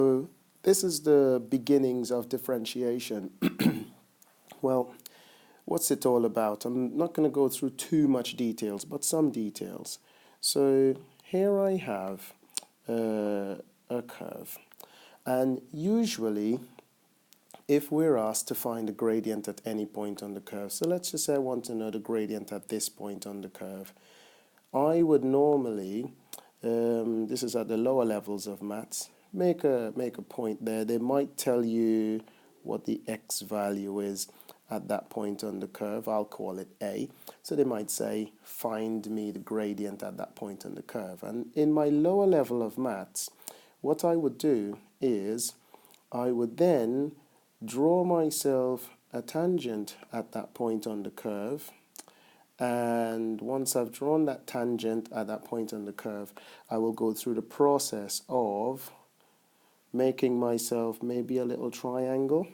So this is the beginnings of differentiation. Well, what's it all about? I'm not going to go through too much details, but some details. So here I have a curve, and usually if we're asked to find the gradient at any point on the curve, so let's just say I want to know the gradient at this point on the curve, I would normally, this is at the lower levels of maths, make a point there. They might tell you what the x value is at that point on the curve. I'll call it a. So they might say, find me the gradient at that point on the curve. And in my lower level of maths, what I would do is I would then draw myself a tangent at that point on the curve. And once I've drawn that tangent at that point on the curve, I will go through the process of making myself maybe a little triangle.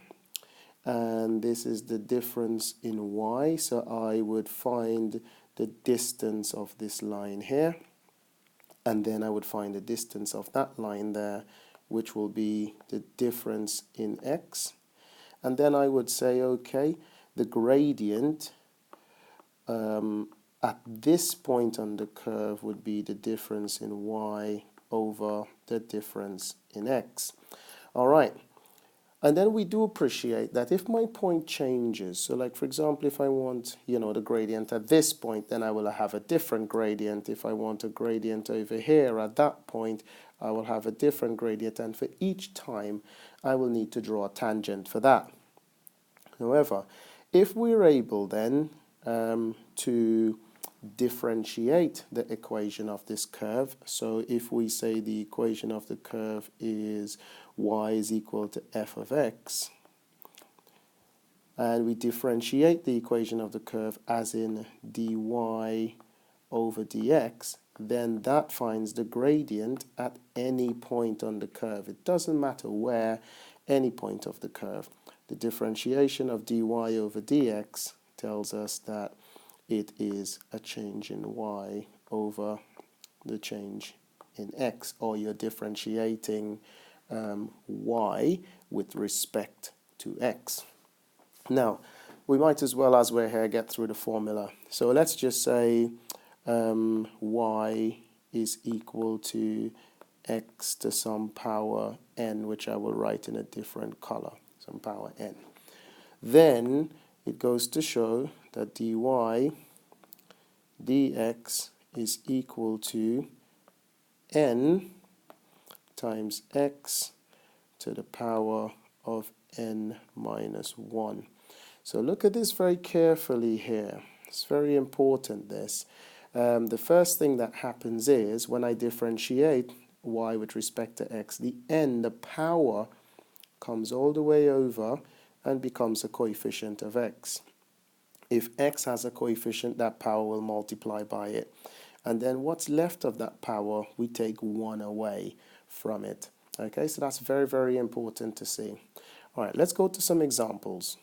And this is the difference in y. So I would find the distance of this line here. And then I would find the distance of that line there, which will be the difference in x. And then I would say, okay, the gradient at this point on the curve would be the difference in y over the difference in x. All right. And then we do appreciate that if my point changes, so like for example, if I want, the gradient at this point, then I will have a different gradient. If I want a gradient over here at that point, I will have a different gradient. And for each time, I will need to draw a tangent for that. However, if we're able then to differentiate the equation of this curve, so if we say the equation of the curve is y is equal to f of x, and we differentiate the equation of the curve as in dy over dx, then that finds the gradient at any point on the curve. It doesn't matter where, any point of the curve. The differentiation of dy over dx tells us that it is a change in y over the change in x, or you're differentiating y with respect to x. Now, we might as well, as we're here, get through the formula. So let's just say y is equal to x to some power n, which I will write in a different color, some power n. Then it goes to show that dy dx is equal to n times x to the power of n minus 1. So look at this very carefully here. It's very important, this. The first thing that happens is when I differentiate y with respect to x, the n, the power, comes all the way over and becomes a coefficient of x. If x has a coefficient, that power will multiply by it. And then what's left of that power, we take 1 away from it. Okay, so that's very, very important to see. All right, let's go to some examples.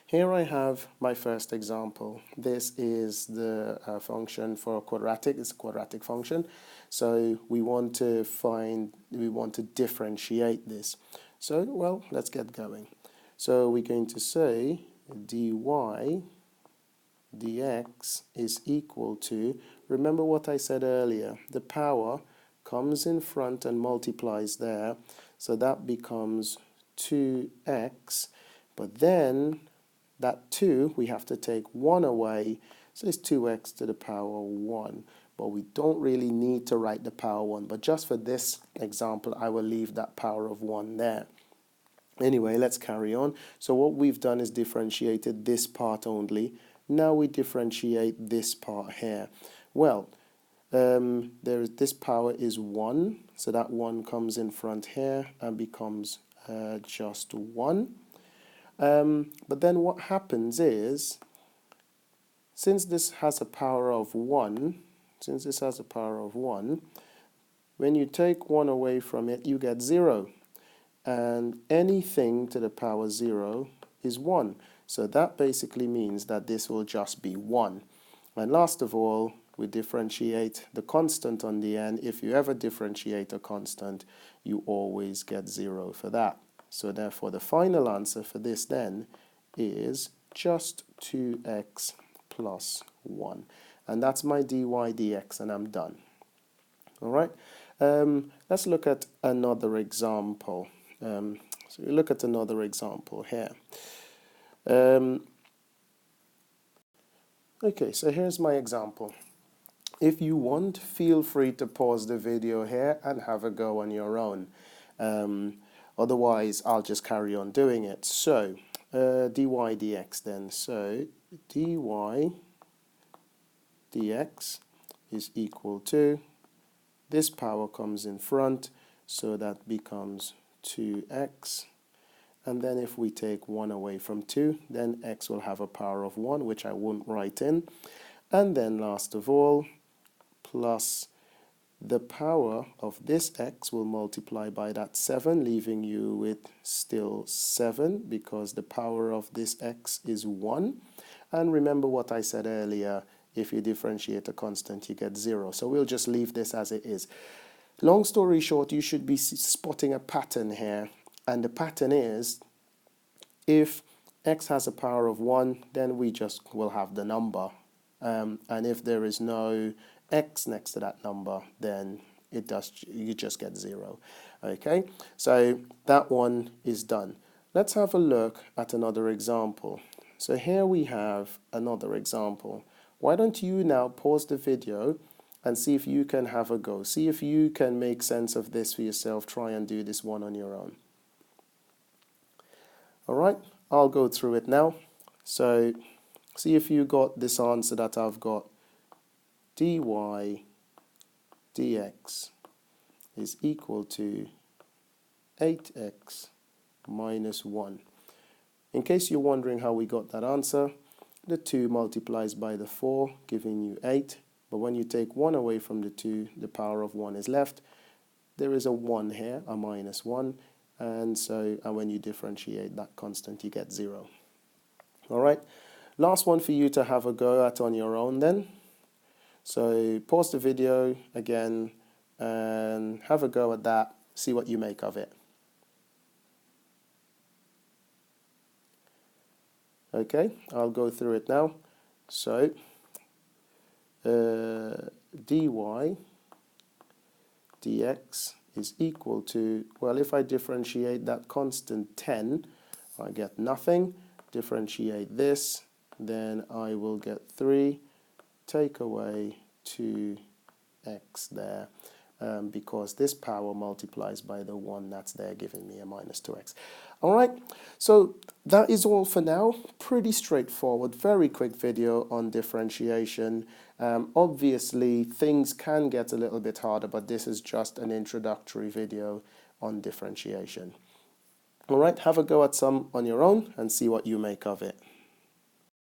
Here I have my first example. This is the function for a quadratic. It's a quadratic function. So we want to differentiate this. So, well, let's get going. So we're going to say dy dx is equal to, remember what I said earlier, the power comes in front and multiplies there, so that becomes 2x, but then that 2, we have to take 1 away, so it's 2x to the power 1, but we don't really need to write the power 1, but just for this example, I will leave that power of 1 there. Anyway, let's carry on. So what we've done is differentiated this part only. Now we differentiate this part here. Well, this power is 1, so that 1 comes in front here and becomes just 1. But then what happens is, since this has a power of 1, when you take 1 away from it, you get 0. And anything to the power 0 is 1. So that basically means that this will just be 1. And last of all, we differentiate the constant on the end. If you ever differentiate a constant, you always get 0 for that. So therefore the final answer for this then is just 2x plus 1. And that's my dy dx, and I'm done. All right, let's look at another example. So we look at another example here. Okay, so here's my example. If you want, feel free to pause the video here and have a go on your own. Otherwise, I'll just carry on doing it. So, dy dx then. So, dy dx is equal to, this power comes in front, so that becomes 2x. And then if we take 1 away from 2, then x will have a power of 1, which I won't write in. And then last of all, plus the power of this x will multiply by that 7, leaving you with still 7, because the power of this x is 1. And remember what I said earlier, if you differentiate a constant, you get 0. So we'll just leave this as it is. Long story short, you should be spotting a pattern here. And the pattern is, if x has a power of 1, then we just will have the number. And if there is no x next to that number, then you just get 0. Okay, so that one is done. Let's have a look at another example. So here we have another example. Why don't you now pause the video and see if you can have a go. See if you can make sense of this for yourself. Try and do this one on your own. All right, I'll go through it now. So see if you got this answer that I've got. Dy dx is equal to 8x minus 1. In case you're wondering how we got that answer, the 2 multiplies by the 4, giving you 8. But when you take 1 away from the 2, the power of 1 is left. There is a 1 here, a minus 1. And when you differentiate that constant, you get 0. All right, last one for you to have a go at on your own then. So pause the video again and have a go at that, see what you make of it. Okay, I'll go through it now. So dy dx is equal to, well, if I differentiate that constant 10, I get nothing. Differentiate this, then I will get 3. Take away 2x there, because this power multiplies by the 1 that's there, giving me a minus 2x. All right, so that is all for now. Pretty straightforward, very quick video on differentiation. Obviously, things can get a little bit harder, but this is just an introductory video on differentiation. All right, have a go at some on your own and see what you make of it.